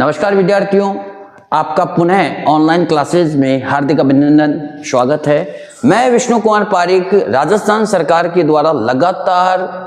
नमस्कार विद्यार्थियों, आपका पुनः ऑनलाइन क्लासेज में हार्दिक अभिनंदन, स्वागत है। मैं विष्णु कुमार पारिक। राजस्थान सरकार के द्वारा लगातार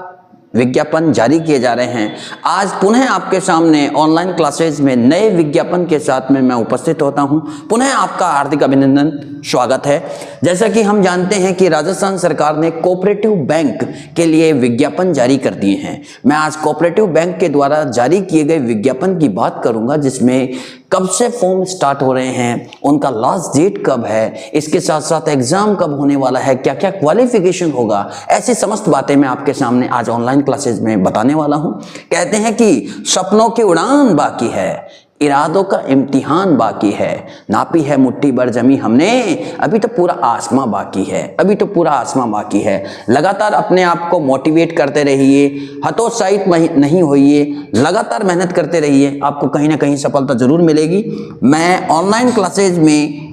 विज्ञापन जारी किए जा रहे हैं। आज पुनः आपके सामने ऑनलाइन क्लासेज में नए विज्ञापन के साथ में मैं उपस्थित होता हूं। पुनः आपका हार्दिक अभिनंदन, स्वागत है। जैसा कि हम जानते हैं कि राजस्थान सरकार ने कोऑपरेटिव बैंक के लिए विज्ञापन जारी कर दिए हैं। मैं आज कोऑपरेटिव बैंक के द्वारा जारी किए गए विज्ञापन की बात करूंगा, जिसमें कब से फॉर्म स्टार्ट हो रहे हैं, उनका लास्ट डेट कब है, इसके साथ साथ एग्जाम कब होने वाला है, क्या क्या क्वालिफिकेशन होगा, ऐसी समस्त बातें मैं आपके सामने आज ऑनलाइन क्लासेस में बताने वाला हूं। कहते हैं कि सपनों की उड़ान बाकी है, इरादों का इम्तिहान बाकी है, नापी है मुट्ठी भर जमी हमने, अभी तो पूरा आसमां बाकी है, अभी तो पूरा आसमां बाकी है। लगातार अपने आप को मोटिवेट करते रहिए, हतोत्साहित नहीं होइए, लगातार मेहनत करते रहिए, आपको कहीं ना कहीं सफलता जरूर मिलेगी। मैं ऑनलाइन क्लासेज में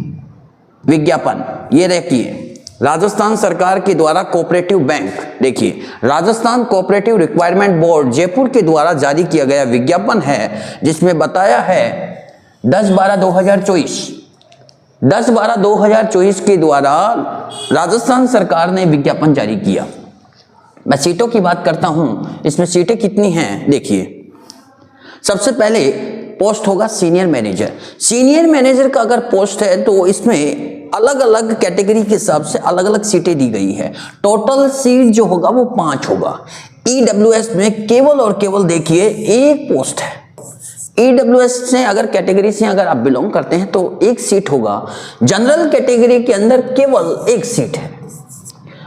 विज्ञापन ये देखिए, राजस्थान सरकार के द्वारा कोऑपरेटिव बैंक, देखिए Rajasthan cooperative requirement board Jaipur के द्वारा जारी किया गया विज्ञापन है, जिसमें बताया है 10/12/2024 के द्वारा राजस्थान सरकार ने विज्ञापन जारी किया। मैं सीटों की बात करता हूं, इसमें सीटें कितनी हैं देखिए। सबसे पहले पोस्ट होगा सीनियर मैनेजर। सीनियर मैनेजर का अगर पोस्ट है तो इसमें अलग अलग कैटेगरी के हिसाब से अलग अलग सीटें दी गई है। टोटल सीट जो होगा वो 5 होगा। ईडब्ल्यूएस में केवल और केवल देखिए एक पोस्ट है। ईडब्ल्यूएस से अगर कैटेगरी से अगर आप बिलोंग करते हैं तो एक सीट होगा। जनरल कैटेगरी के अंदर केवल एक सीट है,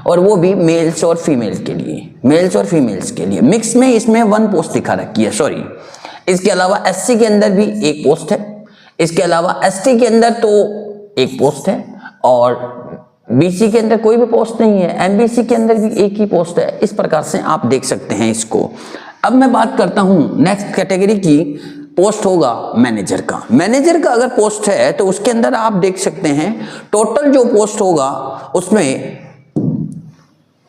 और वो भी मेल्स और फीमेल्स के लिए, मेल्स और फीमेल्स के लिए। मिक्स में इसमें 1 पोस्ट दिखा रखी है, सॉरी। इसके अलावा एससी के अंदर भी एक पोस्ट है, इसके अलावा एसटी के अंदर तो एक पोस्ट है, और बीसी के अंदर कोई भी पोस्ट नहीं है, एमबीसी के अंदर भी एक ही पोस्ट है। इस प्रकार से आप देख सकते हैं इसको। अब मैं बात करता हूं नेक्स्ट कैटेगरी की। पोस्ट होगा मैनेजर का। मैनेजर का अगर पोस्ट है तो उसके अंदर आप देख सकते हैं टोटल जो पोस्ट होगा उसमें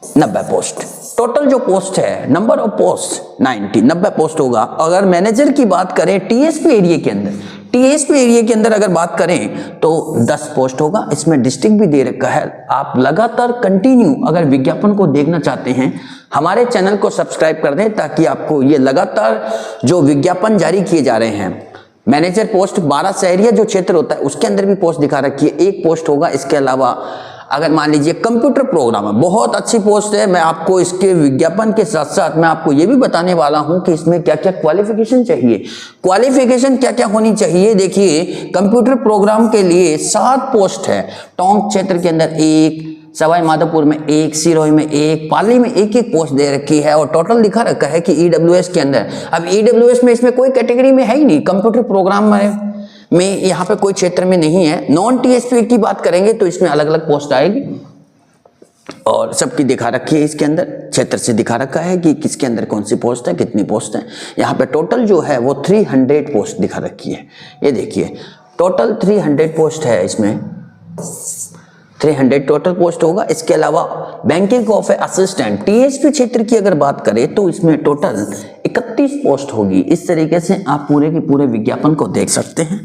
90 पोस्ट। टोटल जो पोस्ट है, नंबर ऑफ पोस्ट 90 पोस्ट होगा। अगर मैनेजर की बात करें टीएसपी एरिया के अंदर, टीएसपी एरिया के अंदर अगर बात करें तो 10 पोस्ट होगा। इसमें डिस्ट्रिक्ट भी दे रखा है। आप लगातार कंटिन्यू अगर विज्ञापन को देखना चाहते हैं, हमारे चैनल को सब्सक्राइब कर दें, ताकि आपको ये लगातार जो विज्ञापन जारी किए जा रहे हैं। मैनेजर पोस्ट 12 शहरिया जो क्षेत्र होता है उसके अंदर भी पोस्ट दिखा रखी है, एक पोस्ट होगा। इसके अलावा अगर मान लीजिए कंप्यूटर प्रोग्रामर, बहुत अच्छी पोस्ट है। मैं आपको इसके विज्ञापन के साथ साथ मैं आपको ये भी बताने वाला हूं कि इसमें क्या क्या क्वालिफिकेशन चाहिए, क्वालिफिकेशन क्या क्या होनी चाहिए। देखिए कंप्यूटर प्रोग्राम के लिए 7 पोस्ट है। टोंक क्षेत्र के अंदर 1, सवाई माधोपुर में 1, सिरोही में 1, पाली में 1 पोस्ट दे रखी है, और टोटल दिखा रखा है कि ईडब्ल्यूएस के अंदर। अब ईडब्ल्यूएस में इसमें कोई कैटेगरी में है ही नहीं, कंप्यूटर प्रोग्राम में यहाँ पे कोई क्षेत्र में नहीं है। नॉन टीएसपी की बात करेंगे तो इसमें अलग अलग पोस्ट आएगी, और सबकी दिखा रखी है। इसके अंदर क्षेत्र से दिखा रखा है कि किसके अंदर कौन सी पोस्ट है, कितनी पोस्ट है। यहाँ पे टोटल जो है वो 300 पोस्ट दिखा रखी है। ये देखिए टोटल 300 पोस्ट है, इसमें 300 टोटल पोस्ट होगा। इसके अलावा बैंकिंग ऑफ असिस्टेंट टीएसपी क्षेत्र की अगर बात करें तो इसमें टोटल 31 पोस्ट होगी। इस तरीके से आप पूरे के पूरे विज्ञापन को देख सकते हैं।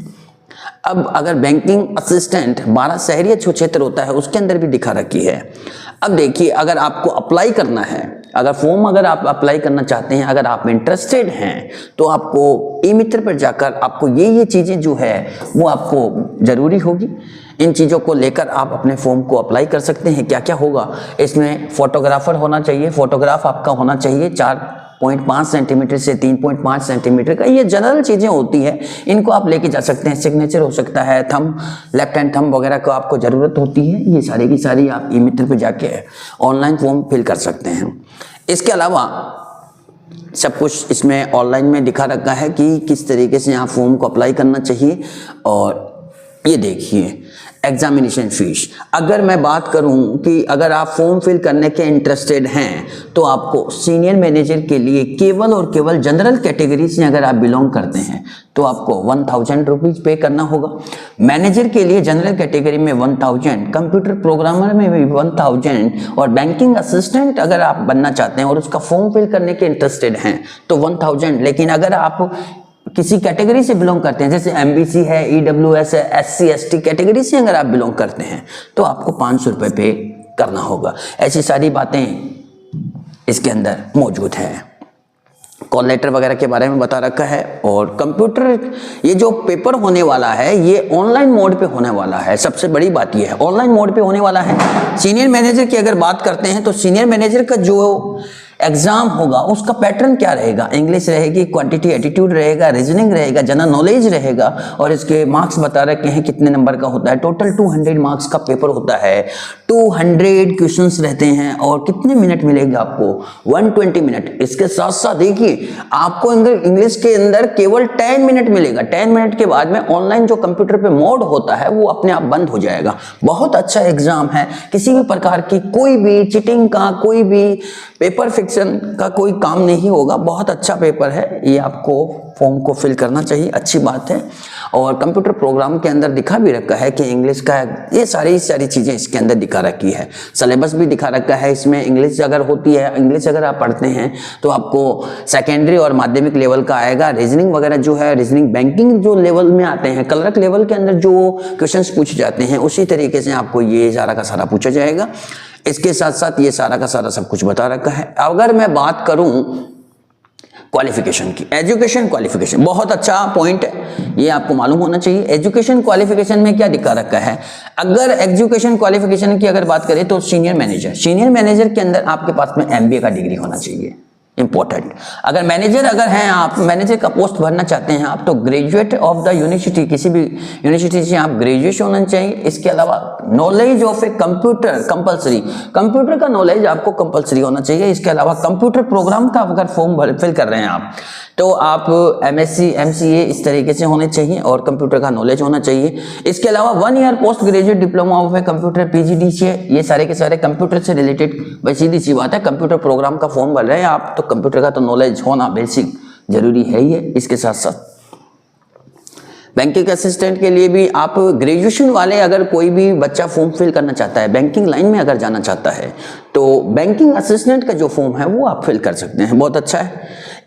अब अगर बैंकिंग असिस्टेंट 12 शहरी क्षेत्र होता है उसके अंदर भी दिखा रखी है। अब देखिए अगर आपको अप्लाई करना है, अगर फॉर्म अगर आप अप्लाई करना चाहते हैं, अगर आप इंटरेस्टेड हैं, तो आपको ई मित्र पर जाकर आपको ये चीज़ें जो है वो आपको ज़रूरी होगी। इन चीज़ों को लेकर आप अपने फॉर्म को अप्लाई कर सकते हैं। क्या क्या होगा इसमें, फोटोग्राफर होना चाहिए, फोटोग्राफ आपका होना चाहिए 4.5 सेंटीमीटर से 3.5 सेंटीमीटर का। ये जनरल चीज़ें होती है, इनको आप लेके जा सकते हैं। सिग्नेचर हो सकता है, थंब, लेफ्ट हैंड थंब वगैरह को आपको ज़रूरत होती है। ये सारी की सारी आप ई मित्र पर जाके ऑनलाइन फॉर्म फिल कर सकते हैं। इसके अलावा सब कुछ इसमें ऑनलाइन में दिखा रखा है कि किस तरीके से यहाँ फॉर्म को अप्लाई करना चाहिए। और ये देखिए एग्जामिनेशन फीस, अगर मैं बात करूं कि अगर आप फॉर्म फिल करने के इंटरेस्टेड हैं तो आपको सीनियर मैनेजर के लिए केवल और केवल जनरल कैटेगरी से अगर आप बिलोंग करते हैं तो आपको 1000 रुपीज़ पे करना होगा। मैनेजर के लिए जनरल कैटेगरी में 1000, कंप्यूटर प्रोग्रामर में भी 1000, और बैंकिंग असिस्टेंट अगर आप बनना चाहते हैं और उसका फॉर्म फिल करने के इंटरेस्टेड हैं तो 1000। लेकिन अगर आप किसी कैटेगरी से बिलोंग करते हैं, जैसे एमबीसी है, ईडब्ल्यूएस है, एससी एसटी कैटेगरी से अगर आप बिलोंग करते हैं तो आपको 500 रुपये पे करना होगा। ऐसी सारी बातें इसके अंदर मौजूद है। कॉल लेटर वगैरह के बारे में बता रखा है। और कंप्यूटर, ये जो पेपर होने वाला है ये ऑनलाइन मोड पे होने वाला है। सबसे बड़ी बात ये है ऑनलाइन मोड पे होने वाला है। सीनियर मैनेजर की अगर बात करते हैं तो सीनियर मैनेजर का जो एग्जाम होगा उसका पैटर्न क्या रहेगा, इंग्लिश रहेगी, क्वांटिटी एटीट्यूड रहेगा, रीजनिंग रहेगा, जनरल नॉलेज रहेगा। और इसके मार्क्स बता रखे हैं कितने नंबर का होता है। टोटल 200 मार्क्स का पेपर होता है, 200 क्वेश्चंस रहते हैं। और कितने मिनट मिलेगा आपको, 120 मिनट। इसके साथ साथ देखिए आपको इंग्लिश के अंदर केवल 10 मिनट मिलेगा। 10 मिनट के बाद में ऑनलाइन जो कंप्यूटर पे मोड होता है वो अपने आप बंद हो जाएगा। बहुत अच्छा एग्जाम है, किसी भी प्रकार की कोई भी चीटिंग का, कोई भी पेपर फिक्शन का कोई काम नहीं होगा। बहुत अच्छा पेपर है, ये आपको फॉर्म को फिल करना चाहिए, अच्छी बात है। और कंप्यूटर प्रोग्राम के अंदर दिखा भी रखा है कि इंग्लिश का ये सारी चीजें इसके अंदर दिखा रखी है। सिलेबस भी दिखा रखा है इसमें। इंग्लिश अगर होती है, इंग्लिश अगर आप पढ़ते हैं तो आपको सेकेंडरी और माध्यमिक लेवल का आएगा। रीजनिंग वगैरह जो है, रीजनिंग बैंकिंग जो लेवल में आते हैं, क्लर्क लेवल के अंदर जो क्वेश्चंस पूछे जाते हैं उसी तरीके से आपको ये सारा का सारा पूछा जाएगा। इसके साथ साथ ये सारा का सारा सब कुछ बता रखा है। अगर मैं बात करूं क्वालिफिकेशन की, एजुकेशन क्वालिफिकेशन बहुत अच्छा पॉइंट है, ये आपको मालूम होना चाहिए। एजुकेशन क्वालिफिकेशन में क्या दिखा रखा है, अगर एजुकेशन क्वालिफिकेशन की अगर बात करें तो सीनियर मैनेजर के अंदर आपके पास में एमबीए का डिग्री होना चाहिए, इंपॉर्टेंट। अगर हैं आप, मैनेजर का पोस्ट भरना चाहते हैं आप, तो ग्रेजुएट ऑफ द यूनिवर्सिटी, किसी भी यूनिवर्सिटी से आप ग्रेजुएशन होना चाहिए। इसके अलावा knowledge of a computer compulsory, computer का नॉलेज आपको कंपलसरी होना चाहिए। इसके अलावा कंप्यूटर प्रोग्राम का अगर फॉर्म फिल कर रहे हैं आप तो आप एमएससी एमसीए इस तरीके से होने चाहिए और कंप्यूटर का नॉलेज होना चाहिए। इसके अलावा 1 year post graduate diploma of a computer PGD से, ये सारे के सारे कंप्यूटर से रिलेटेड। भाई सीधी सी बात है, कंप्यूटर प्रोग्राम का फॉर्म भर रहे हैं आप तो कंप्यूटर का तो नॉलेज होना बेसिक जरूरी है ही है। इसके साथ साथ बैंकिंग असिस्टेंट के लिए भी आप ग्रेजुएशन वाले, अगर कोई भी बच्चा फॉर्म फिल करना चाहता है, बैंकिंग लाइन में अगर जाना चाहता है तो बैंकिंग असिस्टेंट का जो फॉर्म है वो आप फिल कर सकते हैं, बहुत अच्छा है।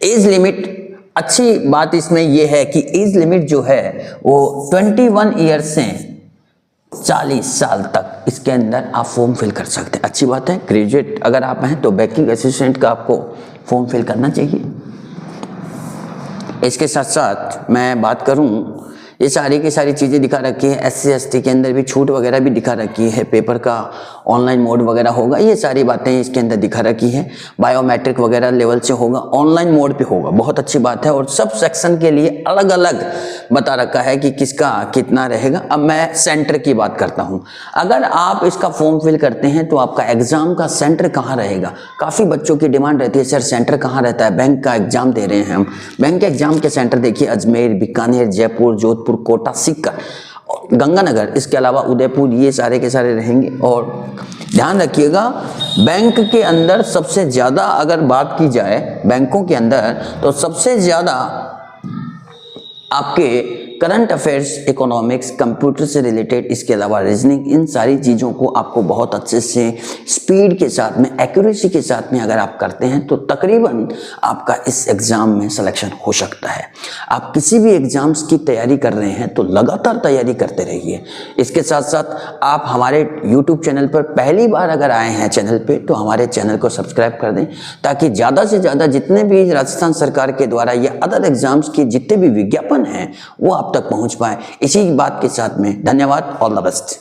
एज लिमिट, अच्छी बात इसमें यह है कि एज लिमिट जो है वो 21 ईयर से 40 साल तक इसके अंदर आप फॉर्म फिल कर सकते हैं, अच्छी बात है। ग्रेजुएट अगर आप हैं तो बैंकिंग असिस्टेंट का आपको फॉर्म फिल करना चाहिए। इसके साथ साथ मैं बात करूं, ये सारी की सारी चीज़ें दिखा रखी है। एससी एसटी के अंदर भी छूट वगैरह भी दिखा रखी है, पेपर का ऑनलाइन मोड वगैरह होगा, ये सारी बातें इसके अंदर दिखा रखी है। बायोमेट्रिक वगैरह लेवल से होगा, ऑनलाइन मोड पे होगा, बहुत अच्छी बात है। और सब सेक्शन के लिए अलग अलग बता रखा है कि किसका कितना रहेगा। अब मैं सेंटर की बात करता हूँ। अगर आप इसका फॉर्म फिल करते हैं तो आपका एग्जाम का सेंटर कहाँ रहेगा, काफ़ी बच्चों की डिमांड रहती है सर सेंटर कहाँ रहता है, बैंक का एग्जाम दे रहे हैं हम। बैंक के एग्जाम के सेंटर देखिए अजमेर, बीकानेर, जयपुर, जोधपुर, कोटा, सीकर, गंगानगर, इसके अलावा उदयपुर, ये सारे के सारे रहेंगे। और ध्यान रखिएगा बैंक के अंदर सबसे ज़्यादा अगर बात की जाए बैंकों के अंदर तो सबसे ज़्यादा आपके करंट अफेयर्स, इकोनॉमिक्स, कंप्यूटर से रिलेटेड, इसके अलावा रीजनिंग, इन सारी चीज़ों को आपको बहुत अच्छे से स्पीड के साथ में, एक्यूरेसी के साथ में अगर आप करते हैं तो तकरीबन आपका इस एग्ज़ाम में सिलेक्शन हो सकता है। आप किसी भी एग्ज़ाम्स की तैयारी कर रहे हैं तो लगातार तैयारी करते रहिए। इसके साथ साथ आप हमारे यूट्यूब चैनल पर पहली बार अगर आए हैं चैनल पे तो हमारे चैनल को सब्सक्राइब कर दें ताकि ज़्यादा से ज़्यादा जितने भी राजस्थान सरकार के द्वारा या अदर एग्ज़ाम्स के जितने भी विज्ञापन हैं वो आप तक पहुंच पाए। इसी बात के साथ में धन्यवाद, ऑल द बेस्ट।